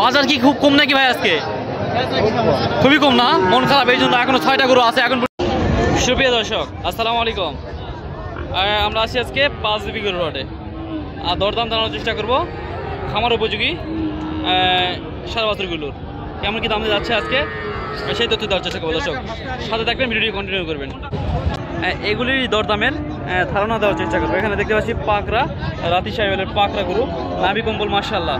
বাজার কি খুব কম নাকি ভাই আজকে? খুবই কম না? মন খারাপ এই জন্য এখনো 6টা গরু আছে এখন। সুপ্রিয় দর্শক আসসালামু আলাইকুম, আমরা আছি আজকে 5 বিবি গরুর হাটে। আর দরদাম জানানোর চেষ্টা করবো খামার উপযোগী সার বাছুরগুলোর কেমন কি দাম যাচ্ছে আজকে সেই তথ্য দেওয়ার চেষ্টা করবো। দর্শক সাথে থাকবেন, ভিডিওটি কন্টিনিউ করবেন। এগুলির দরদামের ধারণা দেওয়ার চেষ্টা করবো। এখানে দেখতে পাচ্ছি পাকড়া, রাতি সাহেবের পাকড়া গরু, নাভি কম্বল মাশাআল্লাহ,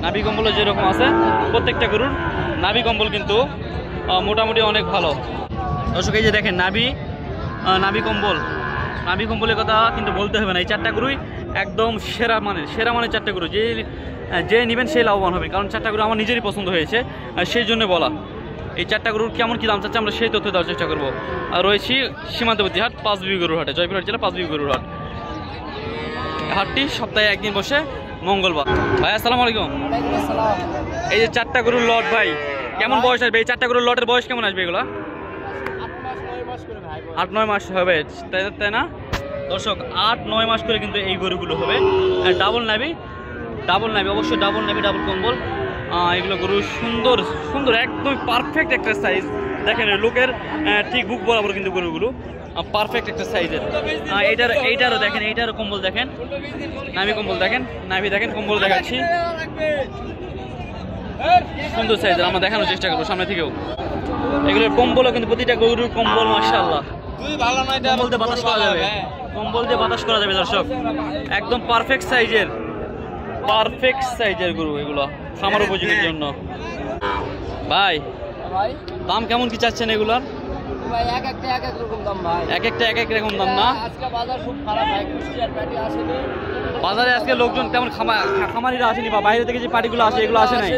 নাভি কম্বলও যেরকম আছে প্রত্যেকটা গরুর নাভি কম্বল কিন্তু মোটামুটি অনেক ভালো। দর্শক এই যে দেখেন নাভি কম্বলের কথা কিন্তু বলতে হবে না। এই 4টা গরুই একদম সেরা মানের 4টা গরু। যে নেবেন সেই লাভবান হবে, কারণ 4টা গরু আমার নিজেরই পছন্দ হয়েছে, সেই জন্য বলা। এই 4টা গরুর কেমন কি দাম চাচ্ছে আমরা সেই তথ্য দেওয়ার চেষ্টা করবো। আর রয়েছি সীমান্তবর্তী হাট 5 বিবি গরুর হাটে, জয়পুরহাট জেলা 5 বিবি গরুর হাট। হাটটি সপ্তাহে একদিন বসে মঙ্গলবার। ভাই আসসালামু আলাইকুম। এই যে 4টা গরুর লট ভাই কেমন বয়স আসবে? এই 4টা গরুর লটের বয়স কেমন আসবে? এগুলা 8-9 মাস হবে, তাই না দর্শক? 8-9 মাস করে কিন্তু এই গরুগুলো হবে। ডাবল নাভি অবশ্যই ডাবল নাভি, ডাবল কম্বল। এগুলো গরু সুন্দর একদম পারফেক্ট একটা সাইজ। দেখেন লোকের ঠিক বুক বরাবর কিন্তু গরুগুলো পারফেক্ট একটা সাইজের। এইটারও দেখেন, এইটারও কম্বল দেখেন, নাভি কম্বল দেখেন, নাভি দেখেন, কম্বল দেখাচ্ছি সুন্দর সাইজের। আমরা দেখানোর চেষ্টা করবো সামনে থেকেও। এগুলোর কম্বলও কিন্তু প্রতিটা গরুর কম্বল মাশাআল্লাহ কম্বল দিয়ে বাতাস করা যাবে, কম্বল দিয়ে বাতাস করা যাবে দর্শক। একদম পারফেক্ট সাইজের গরু এগুলো খামার উপযোগীর জন্য। ভাই দাম কেমন কি চাচ্ছেন এগুলার? এক একটা এক এক রকম দাম না? বাজারে আজকে লোকজন তেমন খামারিরা আসেনি, বা বাইরে থেকে যে পার্টিগুলো আসে এগুলো আসে নাই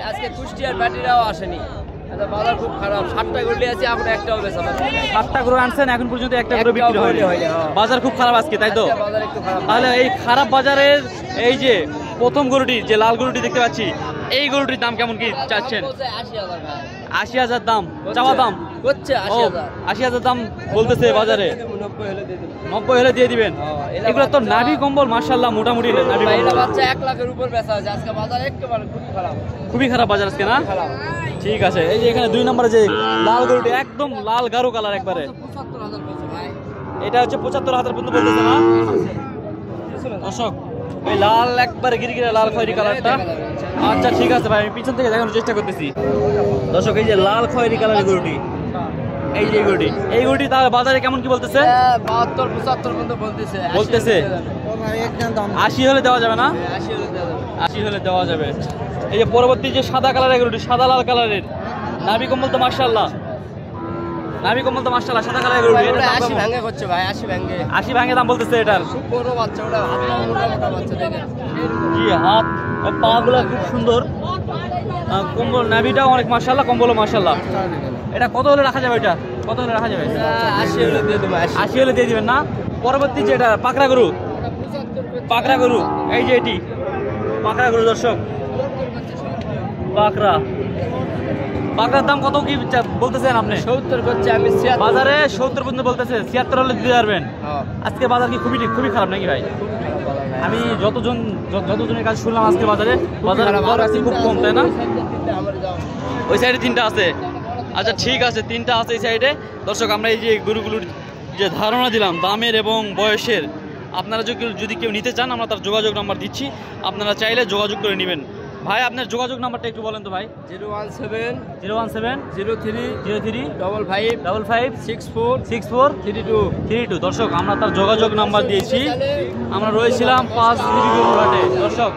আজকে। কুষ্টিয়ার পার্টিরাও আসেনি। বাজার খুব খারাপ। 7টা গরু আছে, এখন একটাও বেচা পাচ্ছি না। 7টা গরু আনছেন এখন পর্যন্ত একটা গরু বিক্রি হয়নি। বাজার খুব খারাপ আজকে, তাই তো? বাজার একটু খারাপ। তাহলে এই খারাপ বাজারের এই যে প্রথম গরুটি, যে লাল গরুটি দেখতে পাচ্ছি, এই গরুটির দাম কেমন কি চাচ্ছেন? 80,000 দাম চাওয়া দাম হচ্ছে। 80,000 দাম বলতেছে বাজারে। 90 হলে দিয়ে দিবেন। এগুলো তো নাভি কম্বল মাশাআল্লাহ মোটামুটি নাভি কম্বল। বাচ্চা 1 লাখের উপর বেচা আছে আজকে। বাজার একেবারে খুবই খারাপ বাজার আজকে না? ঠিক আছে। এই যে এখানে 2 নম্বরে যে লাল গরুটি একদম লাল গাঢ় কালার একবারে, এটা হচ্ছে 75,000 পর্যন্ত বলতেছে না দর্শক? এই লাল একবারে গিরগিরে লাল খয়েরি কালারটা। আচ্ছা ঠিক আছে ভাই, আমি পিছন থেকে দেখানোর চেষ্টা করতেছি দর্শক। এই যে লাল খয়েরি কালারের গরুটি, এই যে এই গরুটি তার বাজারে কেমন কি বলতেছে? 72-75 পর্যন্ত বলতেছে। 80 হলে দেওয়া যাবে না? 80 হলে দেওয়া যাবে। এই যে পরবর্তী যে সাদা কালারের গরুটি, সাদা লাল কালারের, নাভি কম্বল তো মাশাআল্লাহ, সাদা কালারের গরুটি। 80 ভাঙে হচ্ছে ভাই, 80 ভাঙে দাম বলতেছে এটার। বড় বাচ্চা, ওটা মোটা বাচ্চা দেখেন। জি, হাত পা গুলো খুব সুন্দর, কম্বল নাভিটাও অনেক মাশাআল্লাহ, কম্বলও মাশাআল্লাহ। এটা কত হলে রাখা যাবে? এটা কত হলে রাখা যাবে? 80 হলে দিয়ে দেবো। 80 হলে দিয়ে দিবেন না? পরবর্তী যেটা পাকড়া গরু, এই যে এটি পাকড়া গরু দর্শক, পাকড়ার দাম কত কি বলতেছেন আপনি? 70 করছে, আমি বাজারে 70 পর্যন্ত বলতেছে। 76 হলে দিতে পারবেন? আজকে বাজার কি খুবই খারাপ নাকি ভাই? আমি যতজনের কাছে শুনলাম আজকে বাজারে খুব কম, তাই না? ওই সাইডে 3টা আছে। আচ্ছা ঠিক আছে, 3টা আছে এই সাইডে দর্শক। আমরা এই যে গরুগুলোর যে ধারণা দিলাম দামের এবং বয়সের, আপনারা যদি কেউ নিতে চান আমরা তার যোগাযোগ নাম্বার দিচ্ছি, আপনারা চাইলে যোগাযোগ করে নেবেন। ভাই আপনার যোগাযোগ নাম্বারটা একটু বলেন তো ভাই। 017 03 55 64 32। দর্শক আমরা তার যোগাযোগ নাম্বার দিয়েছি। আমরা রয়েছিলাম 5 বিবি গরুর হাটে দর্শক,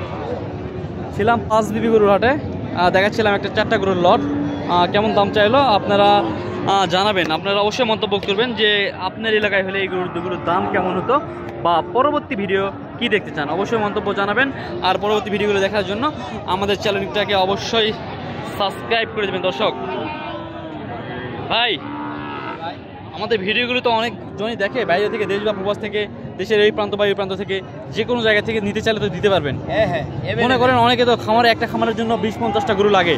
ছিলাম 5 বিবি গরুর হাটে, দেখাচ্ছিলাম একটা 4টা গরুর লট। কেমন দাম চাইলো আপনারা জানাবেন। আপনারা অবশ্যই মন্তব্য করবেন যে আপনার এলাকায় হলে এই গরুর দাম কেমন হতো, বা পরবর্তী ভিডিও কি দেখতে চান অবশ্যই মন্তব্য জানাবেন। আর পরবর্তী ভিডিওগুলো দেখার জন্য আমাদের চ্যানেলটাকে অবশ্যই সাবস্ক্রাইব করে দেবেন দর্শক। ভাই আমাদের ভিডিওগুলো তো অনেক জনই দেখে, বাইরে থেকে, দেশ বা প্রবাস থেকে দেশের এই প্রান্ত বা এই প্রান্ত থেকে যে কোনো জায়গা থেকে নিতে চাইলে তো দিতে পারবেন। হ্যাঁ হ্যাঁ মনে করেন অনেকে তো খামারে একটা খামারের জন্য 20-50টা গরু লাগে,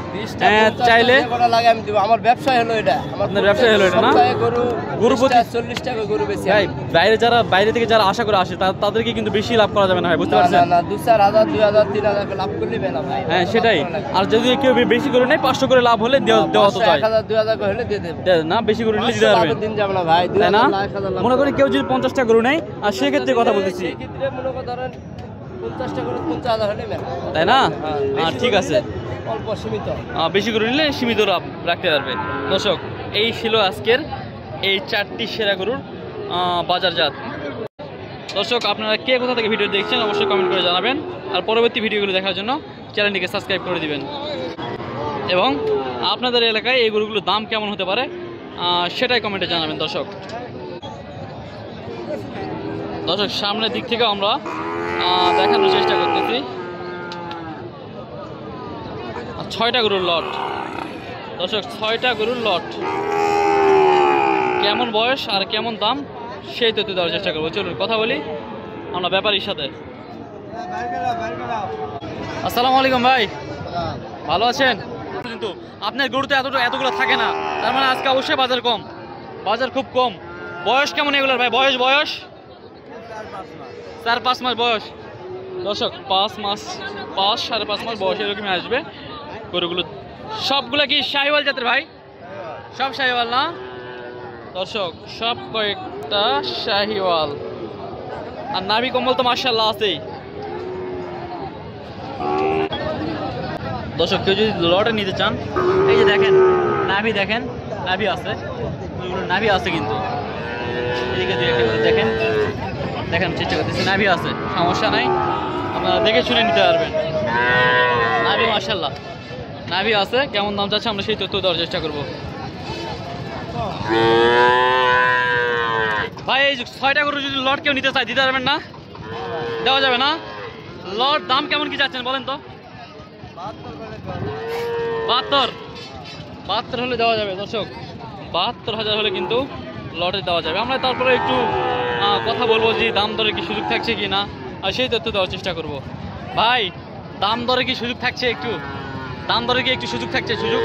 চাইলে লাগে আমি দিব। আমার ব্যবসায় হলো এটা, আপনার ব্যবসা হলো এটা না? গরু প্রতি 40 টাকা গরু বেশি ভাই বাইরে থেকে যারা আশা করে আসে তাদেরকে কিন্তু বেশি লাভ করা যাবে না ভাই, বুঝতে পারছেন? না 2-4 হাজার 2,000 3,000 লাভ করলে বেলা ভাই। হ্যাঁ সেটাই। আর যদি কেউ বেশি করে নেয় 500 করে লাভ হলে দেওয়া তো যায় 1,000 2,000 হলে দিয়ে দেব না, বেশি করে নিলে দিতে পারবেন। দিন যাবে না ভাই, তাই না? 1,000 মনে করেন কেউ যদি 50টা গরু নেয়, আর সেক্ষেত্রে কথা বলতেছি, সেই ক্ষেত্রে মনে করেন 50 টাকা করে 50,000 হলে মেলা, তাই না? হ্যাঁ ঠিক আছে, অল্প সীমিত। বেশি করে নিলে সীমিত লাভ রাখতে পারবে। দর্শক, এই ছিল আজকের এই 4টি সেরা গরুর বাজারজাত। দর্শক, আপনারা কে কোথা থেকে ভিডিও দেখছেন অবশ্যই কমেন্ট করে জানাবেন, আর পরবর্তী ভিডিওগুলো দেখার জন্য চ্যানেলটিকে সাবস্ক্রাইব করে দিবেন। এবং আপনাদের এলাকায় এই গরুগুলোর দাম কেমন হতে পারে সেটাই কমেন্টে জানাবেন। দর্শক, সামনের দিক থেকে আমরা দেখানোর চেষ্টা করতেছি 6টা গরুর লট। দর্শক, 6টা গরুর লট, কেমন বয়স আর কেমন দাম সেই তথ্য দেওয়ার চেষ্টা করবো। চলুন কথা বলি আমরা ব্যাপারীর সাথে। আসসালামু আলাইকুম ভাই, ভালো আছেন? কিন্তু আপনার গরুতে এতগুলো থাকে না, তার মানে আজকে অবশ্যই বাজার খুব কম। বয়স কেমন এগুলোর ভাই? বয়স 4-5 মাস বয়স। দর্শক, 5 সাড়ে 5 মাস বয়স এরকমই আসবে গরুগুলো। সবগুলো কি শাহিওয়াল জাতের ভাই? সব শাহিওয়াল না? দর্শক, সব কয়েকটা শাহিওয়াল, আর নাভি কম্বল তো মাশাআল্লাহ আছেই। দর্শক, কেউ যদি লটে নিতে চান, এই যে দেখেন নাভি আছে, নাভি আছে কিন্তু এদিকে দেখেন চেষ্টা করতেছি, নাভি আছে, সমস্যা নাই, আপনারা দেখে শুনে নিতে পারবেন। নাভি মাশাআল্লাহ নাভি আছে। কেমন দাম চাচ্ছে আমরা সেই তথ্য দেওয়ার চেষ্টা করব। ভাই, এই 6টা গরু যদি লট কেউ নিতে চায় দিতে পারবেন না? দেওয়া যাবে না? লট দাম কেমন কি চাচ্ছেন বলেন তো? 72 হলে দেওয়া যাবে। দর্শক, 72,000 হলে কিন্তু লটে দেওয়া যাবে। আমরা তারপরে একটু কথা বলবো যে দাম দরে কি সুযোগ থাকছে কি না, আর সেই তথ্য দেওয়ার চেষ্টা করব। ভাই, দাম দরে কি সুযোগ থাকছে? একটু সুযোগ থাকছে? সুযোগ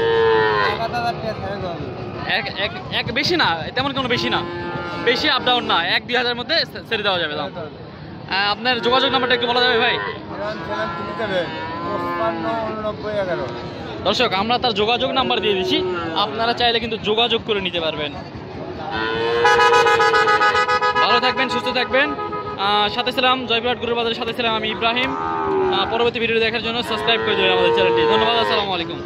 এক বেশি না, তেমন কোনো বেশি না, বেশি আপ ডাউন না, 1-2 হাজারের মধ্যে ছেড়ে দেওয়া যাবে দাম। আপনার যোগাযোগ নাম্বারটা একটু বলা যাবে ভাই? দর্শক, আমরা তার যোগাযোগ নাম্বার দিয়ে দিচ্ছি, আপনারা চাইলে কিন্তু যোগাযোগ করে নিতে পারবেন। ভালো থাকবেন, সুস্থ থাকবেন। সাথে ছিলাম জয়পুরহাট গরুর বাজারের সাথে ছিলাম আমি ইব্রাহিম। পরবর্তী ভিডিও দেখার জন্য সাবস্ক্রাইব করে দেবেন আমাদের চ্যানেলটি। ধন্যবাদ, আসসালামু আলাইকুম।